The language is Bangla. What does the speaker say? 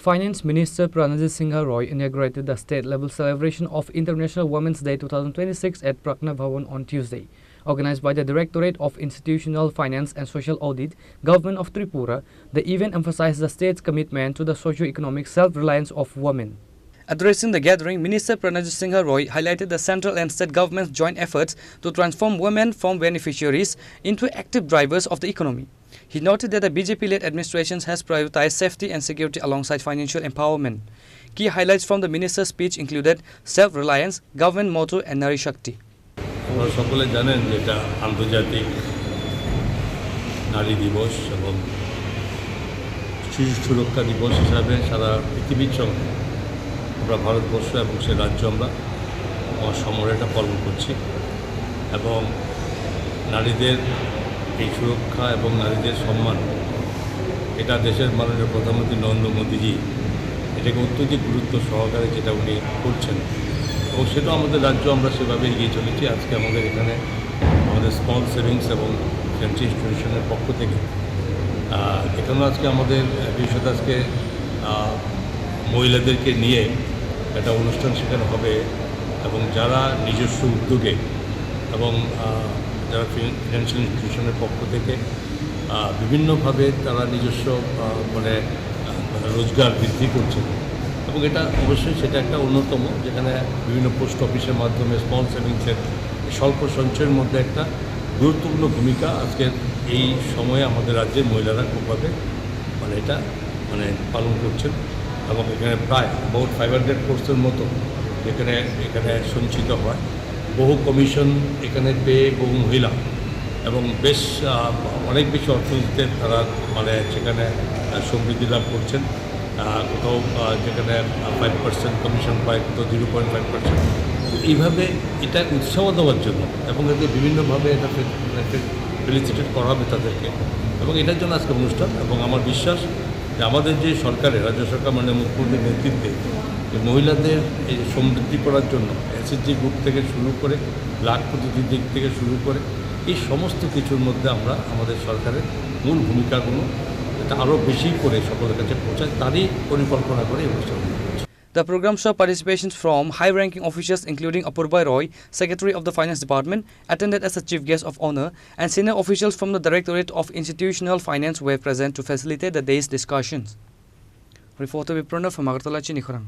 Finance Minister Pranajit Singha Roy inaugurated the state-level celebration of International Women's Day 2026 at Pragna Bhavan on Tuesday. Organized by the Directorate of Institutional Finance and Social Audit, Government of Tripura, the event emphasized the state's commitment to the socio-economic self-reliance of women. Addressing the gathering, Minister Pranajit Singha Roy highlighted the central and state government's joint efforts to transform women from beneficiaries into active drivers of the economy. He noted that the BJP-led administration has prioritized safety and security alongside financial empowerment. Key highlights from the minister's speech included self-reliance, government motto and Nari Shakti. আপনারা সকলে জানেন যে এটা আন্তর্জাতিক নারী দিবস এবং শিশু সুরক্ষা দিবস হিসাবে সারা পৃথিবীর সঙ্গে আমরা ভারতবর্ষ এবং সে রাজ্য আমরা সমরে এটা পালন করছি এবং নারীদের এই সুরক্ষা এবং নারীদের সম্মান এটা দেশের মাননীয় প্রধানমন্ত্রী নরেন্দ্র মোদীজি এটাকে অত্যধিক গুরুত্ব সহকারে যেটা উনি করছেন এবং সেটাও আমাদের রাজ্য আমরা সেভাবে এগিয়ে চলেছি। আজকে আমাদের এখানে আমাদের স্মল সেভিংস এবং ফ্যান্সি ইনস্টিটিউশনের পক্ষ থেকে এখানেও আজকে আমাদের বিশেষত আজকে মহিলাদেরকে নিয়ে একটা অনুষ্ঠান সেখানে হবে এবং যারা নিজস্ব উদ্যোগে এবং যারা ফিনান্সিয়াল ইনস্টিটিউশনের পক্ষ থেকে বিভিন্নভাবে তারা নিজস্ব মানে রোজগার বৃদ্ধি করছে এবং এটা অবশ্যই সেটা একটা অন্যতম যেখানে বিভিন্ন পোস্ট অফিসের মাধ্যমে স্মল সেভিংসের স্বল্প সঞ্চয়ের মধ্যে একটা গুরুত্বপূর্ণ ভূমিকা আজকের এই সময়ে আমাদের রাজ্যের মহিলারা খুবভাবে মানে এটা মানে পালন করছেন এবং এখানে প্রায় বহুত 500 কোর্সের মতো এখানে সঞ্চিত হয়। বহু কমিশন এখানে পেয়ে বহু মহিলা এবং বেশ অনেক বেশি অর্থনীতিতে তারা মানে সেখানে সমৃদ্ধি লাভ করছেন। কোথাও যেখানে 5% কমিশন পায়, কোথাও 0.5%। এইভাবে এটা উৎসাহ দেওয়ার জন্য এবং এতে বিভিন্নভাবে এটা ফেলিসিটেট করা হবে তাদেরকে এবং এটার জন্য আজকে অনুষ্ঠান এবং আমার বিশ্বাস যে আমাদের যে সরকারের রাজ্য সরকার মানে মুখ্যমন্ত্রীর নেতৃত্বে মহিলাদের এই সমৃদ্ধি করার জন্য এসএসজি গ্রুপ থেকে শুরু করে লাখপতির দিক থেকে শুরু করে এই সমস্ত কিছুর মধ্যে আমরা আমাদের সরকারের মূল ভূমিকাগুলো এটা আরও বেশি করে সকলের কাছে পৌঁছায় তারই পরিকল্পনা করে এই অনুষ্ঠান। The program saw participations from high-ranking officials including Apurva Roy, Secretary of the Finance Department, attended as a chief guest of honor, and senior officials from the Directorate of Institutional Finance were present to facilitate the day's discussions. Reporter Pragna Bhavan from Chini, Khorang.